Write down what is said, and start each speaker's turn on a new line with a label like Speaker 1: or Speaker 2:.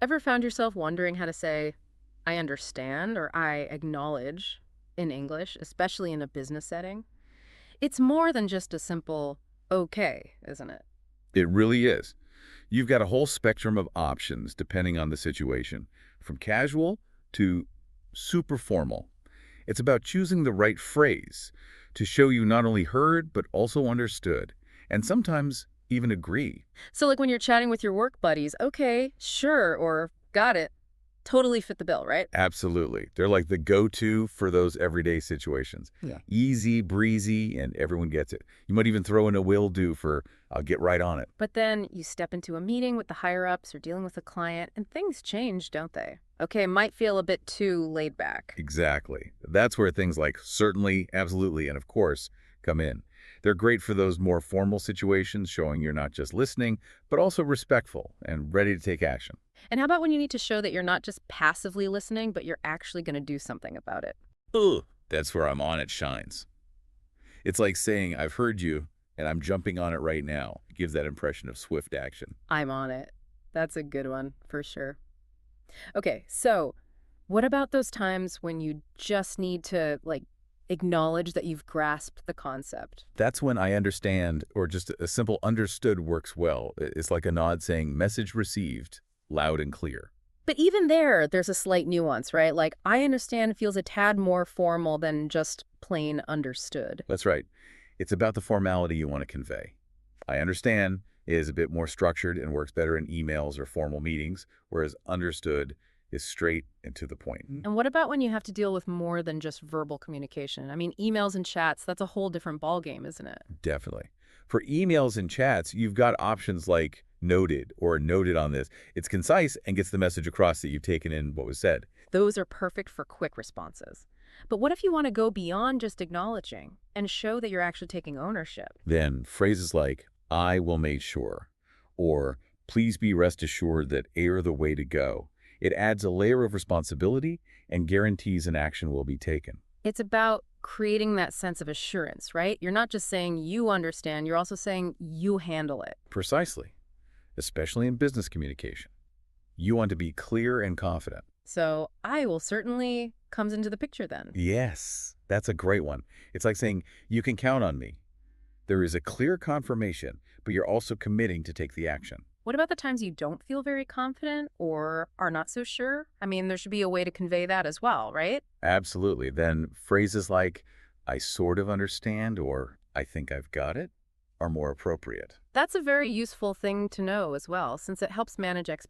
Speaker 1: Ever found yourself wondering how to say, I understand or I acknowledge in English, especially in a business setting? It's more than just a simple okay, isn't it?
Speaker 2: It really is. You've got a whole spectrum of options depending on the situation, from casual to super formal. It's about choosing the right phrase to show you not only heard but also understood, and sometimes even agree.
Speaker 1: So, like when you're chatting with your work buddies, okay, sure, or got it, totally fit the bill, right?
Speaker 2: Absolutely. They're like the go-to for those everyday situations.
Speaker 1: Yeah.
Speaker 2: Easy, breezy, and everyone gets it. You might even throw in a will do for I'll get right on it.
Speaker 1: But then you step into a meeting with the higher ups or dealing with a client, and things change, don't they? Okay, might feel a bit too laid back.
Speaker 2: Exactly. That's where things like certainly, absolutely, and of course come in. They're great for those more formal situations, showing you're not just listening, but also respectful and ready to take action.
Speaker 1: And how about when you need to show that you're not just passively listening, but you're actually going to do something about it?
Speaker 2: Ugh. That's where I'm on it shines. It's like saying, I've heard you, and I'm jumping on it right now. It gives that impression of swift action.
Speaker 1: I'm on it. That's a good one, for sure. Okay, so what about those times when you just need to, like, acknowledge that you've grasped the concept?
Speaker 2: That's when I understand, or just a simple understood works well. It's like a nod saying, message received, loud and clear.
Speaker 1: But even there's a slight nuance, right? Like, I understand feels a tad more formal than just plain understood.
Speaker 2: That's right. It's about the formality you want to convey. I understand is a bit more structured and works better in emails or formal meetings, whereas understood is straight and to the point.
Speaker 1: And what about when you have to deal with more than just verbal communication? I mean, emails and chats, that's a whole different ballgame, isn't it?
Speaker 2: Definitely. For emails and chats, you've got options like noted or noted on this. It's concise and gets the message across that you've taken in what was said.
Speaker 1: Those are perfect for quick responses. But what if you want to go beyond just acknowledging and show that you're actually taking ownership?
Speaker 2: Then phrases like, I will make sure, or please be rest assured that are the way to go. It adds a layer of responsibility and guarantees an action will be taken.
Speaker 1: It's about creating that sense of assurance, right? You're not just saying you understand, you're also saying you handle it.
Speaker 2: Precisely, especially in business communication. You want to be clear and confident.
Speaker 1: So I will certainly comes into the picture then.
Speaker 2: Yes, that's a great one. It's like saying, you can count on me. There is a clear confirmation, but you're also committing to take the action.
Speaker 1: What about the times you don't feel very confident or are not so sure? I mean, there should be a way to convey that as well, right?
Speaker 2: Absolutely. Then phrases like, I sort of understand, or I think I've got it, are more appropriate.
Speaker 1: That's a very useful thing to know as well, since it helps manage expectations.